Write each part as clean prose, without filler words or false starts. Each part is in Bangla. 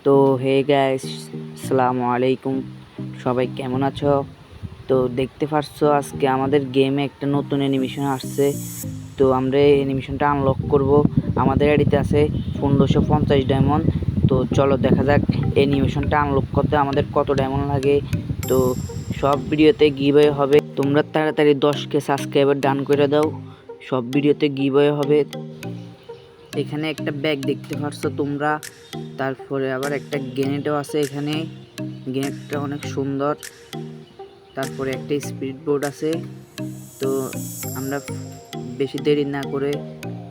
তো হে গাইস, আসসালামু আলাইকুম। সবাই কেমন আছো? তো দেখতে পারছো আজকে আমাদের গেমে একটা নতুন অ্যানিমেশন আসছে। তো আমরা এই অ্যানিমেশনটা আনলক করব। আমাদের আইডিতে আছে 1550 ডায়মন্ড। তো চলো দেখা যাক অ্যানিমেশনটা আনলক করতে আমাদের কত ডায়মন্ড লাগে। তো সব ভিডিওতে গিভওয়ে হবে, তোমরা তাড়াতাড়ি 10K সাবস্ক্রাইবার ডান করে দাও। সব ভিডিওতে গিভওয়ে হবে। এখানে একটা ব্যাগ দেখতে পারছো তোমরা, তারপরে আবার একটা গ্রেনেডও আছে। এখানে গ্রেনেডটা অনেক সুন্দর। তারপরে একটা স্পিড বোর্ড আছে। তো আমরা বেশি দেরি না করে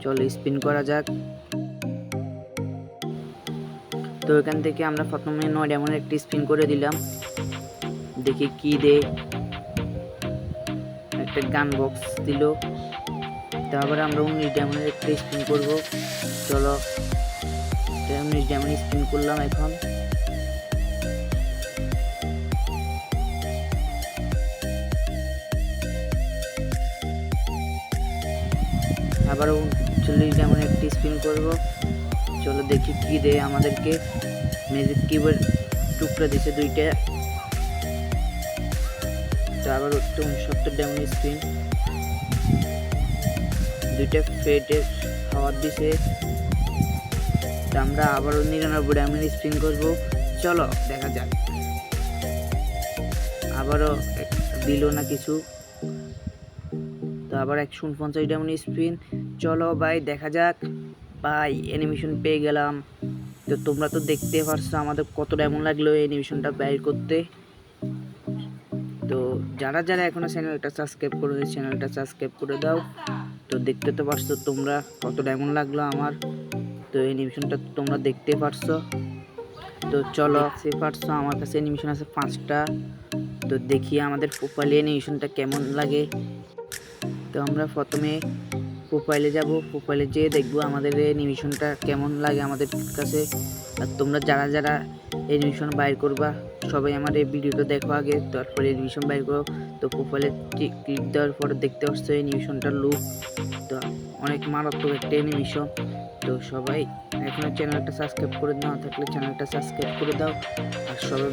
চলো স্পিন করা যাক। তো এখান থেকে আমরা প্রথমে 9 ডায়মন্ডের একটা স্পিন করে দিলাম, দেখি কি দে। একটা গান বক্স দিল। তারপরে আমরা 19 ডায়মন্ডের একটা স্পিন করব। চলো 19 ডায়মন্ড স্পিন করলাম। এখন আবারও 40 ডায়মন্ড একটি স্পিন করব। চলো দেখি কি দেয় আমাদেরকে। ম্যাজিক কিউবের টুকরা দিছে 2টা। তো আবার 69 ডায়মন্ড স্পিন, 2টা ফেটের খাবার দিছে। তো আমরা আবারও 99 ডায়মন্ড স্পিন করব। চলো দেখা যাক। আবারও দিল না কিছু। তো আবার 150 ডায়মন্ড স্পিন। চলো ভাই দেখা যাক। ভাই অ্যানিমেশন পেয়ে গেলাম। তো তোমরা তো দেখতে পারছো আমাদের কত ডায়মন্ড লাগলো এই অ্যানিমেশনটা বাইর করতে। তো যারা যারা এখনো চ্যানেলটা সাবস্ক্রাইব করে চ্যানেলটা সাবস্ক্রাইব করে দাও। তো দেখতে তো পারছো তোমরা কত ডায়মন্ড লাগলো আমার। তো এই অ্যানিমেশনটা তোমরা দেখতে পারছো। তো চলো দেখতে পারছো আমার কাছে অ্যানিমেশন আছে 5টা। তো দেখি আমাদের প্রোফাইলে অ্যানিমেশনটা কেমন লাগে। তো আমরা প্রথমে প্রোফাইলে যাব। প্রোফাইলে যেয়ে দেখবো আমাদের অ্যানিমেশনটা কেমন লাগে আমাদের কাছে। আর তোমরা যারা যারা অ্যানিমেশন বাইর করবা সবাই আমার এই ভিডিওটা দেখো আগে, তারপরে অ্যানিমেশন বাইর করো। তো প্রোফাইলে ক্লিক দেওয়ার পরে দেখতে পাচ্ছ অ্যানিমেশনটার লুক। তো অনেক মারাত্মক একটা অ্যানিমেশন। তো সবাই এখনো চ্যানেলটা সাবস্ক্রাইব করে না থাকলে চ্যানেলটা সাবস্ক্রাইব করে দাও। আর সবাই